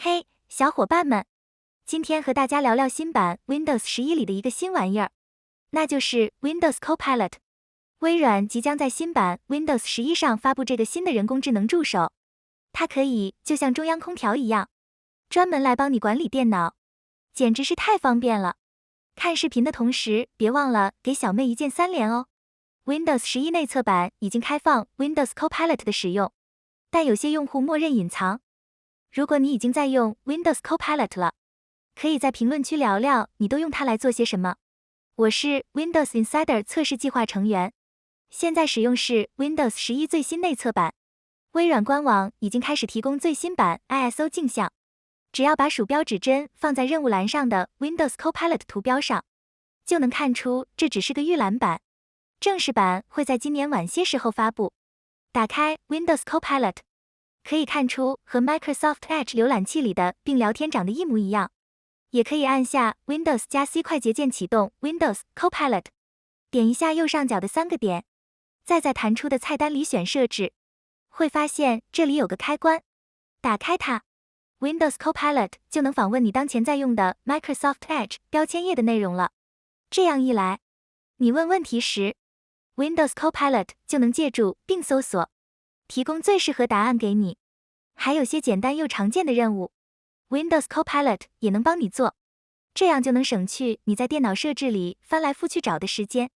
嘿，小伙伴们，今天和大家聊聊新版 Windows 11里的一个新玩意儿，那就是 Windows Copilot。微软即将在新版 Windows 11上发布这个新的人工智能助手，它可以就像中央空调一样，专门来帮你管理电脑，简直是太方便了。看视频的同时，别忘了给小妹一键3连哦。Windows 11内测版已经开放 Windows Copilot 的使用，但有些用户默认隐藏。如果你已经在用 Windows Copilot 了，可以在评论区聊聊你都用它来做些什么。我是 Windows Insider 测试计划成员，现在使用是 Windows 11最新内测版。微软官网已经开始提供最新版 ISO 镜像，只要把鼠标指针放在任务栏上的 Windows Copilot 图标上，就能看出这只是个预览版。正式版会在今年晚些时候发布。打开 Windows Copilot。可以看出和 Microsoft Edge 浏览器里的并聊天长得一模一样，也可以按下 Windows 加 C 快捷键启动 Windows Copilot， 点一下右上角的3个点，再在弹出的菜单里选设置，会发现这里有个开关，打开它 ，Windows Copilot 就能访问你当前在用的 Microsoft Edge 标签页的内容了。这样一来，你问问题时， Windows Copilot 就能借助并搜索，提供最适合答案给你。还有些简单又常见的任务， Windows Copilot 也能帮你做，这样就能省去你在电脑设置里翻来覆去找的时间。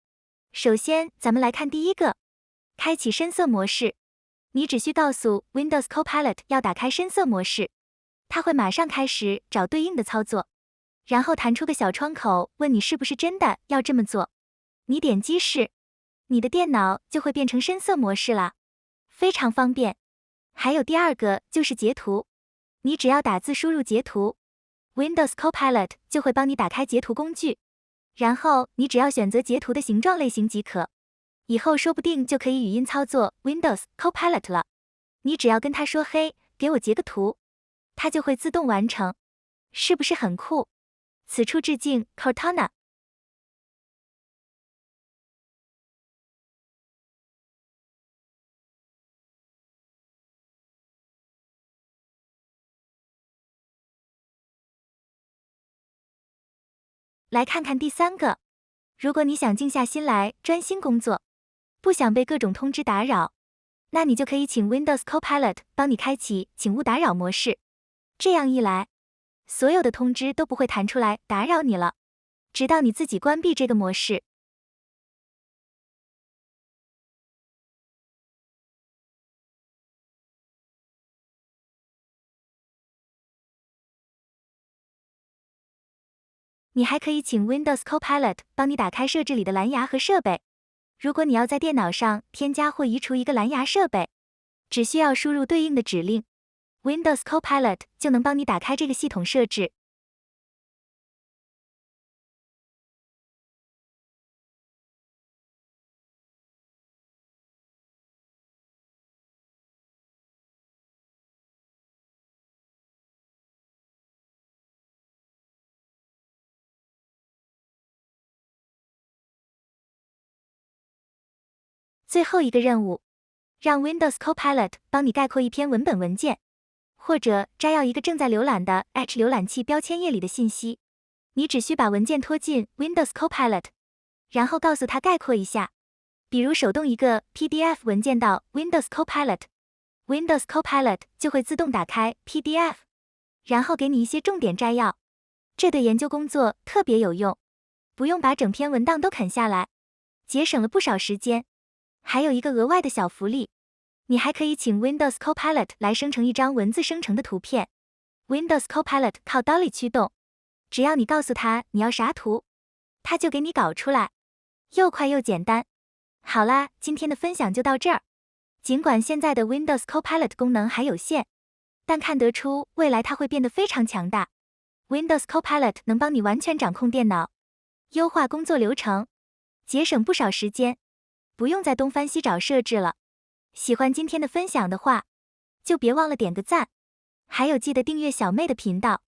首先，咱们来看第一个，开启深色模式。你只需告诉 Windows Copilot 要打开深色模式，它会马上开始找对应的操作，然后弹出个小窗口问你是不是真的要这么做。你点击是，你的电脑就会变成深色模式啦，非常方便。还有第二个就是截图，你只要打字输入截图， Windows Copilot 就会帮你打开截图工具，然后你只要选择截图的形状类型即可。以后说不定就可以语音操作 Windows Copilot 了。你只要跟他说嘿，给我截个图，它就会自动完成，是不是很酷？此处致敬 Cortana。来看看第三个，如果你想静下心来专心工作，不想被各种通知打扰，那你就可以请 Windows Copilot 帮你开启请勿打扰模式。这样一来，所有的通知都不会弹出来打扰你了，直到你自己关闭这个模式。你还可以请 Windows Copilot 帮你打开设置里的蓝牙和设备。如果你要在电脑上添加或移除一个蓝牙设备，只需要输入对应的指令， Windows Copilot 就能帮你打开这个系统设置。最后一个任务，让 Windows Copilot 帮你概括一篇文本文件，或者摘要一个正在浏览的 Edge 浏览器标签页里的信息。你只需把文件拖进 Windows Copilot， 然后告诉它概括一下，比如手动一个 PDF 文件到 Windows Copilot，Windows Copilot 就会自动打开 PDF， 然后给你一些重点摘要。这对研究工作特别有用，不用把整篇文档都啃下来，节省了不少时间。还有一个额外的小福利，你还可以请 Windows Copilot 来生成一张文字生成的图片。Windows Copilot 靠 DALL-E 驱动，只要你告诉它你要啥图，它就给你搞出来，又快又简单。好啦，今天的分享就到这儿。尽管现在的 Windows Copilot 功能还有限，但看得出未来它会变得非常强大。Windows Copilot 能帮你完全掌控电脑，优化工作流程，节省不少时间，不用再东翻西找设置了。喜欢今天的分享的话，就别忘了点个赞，还有记得订阅小妹的频道。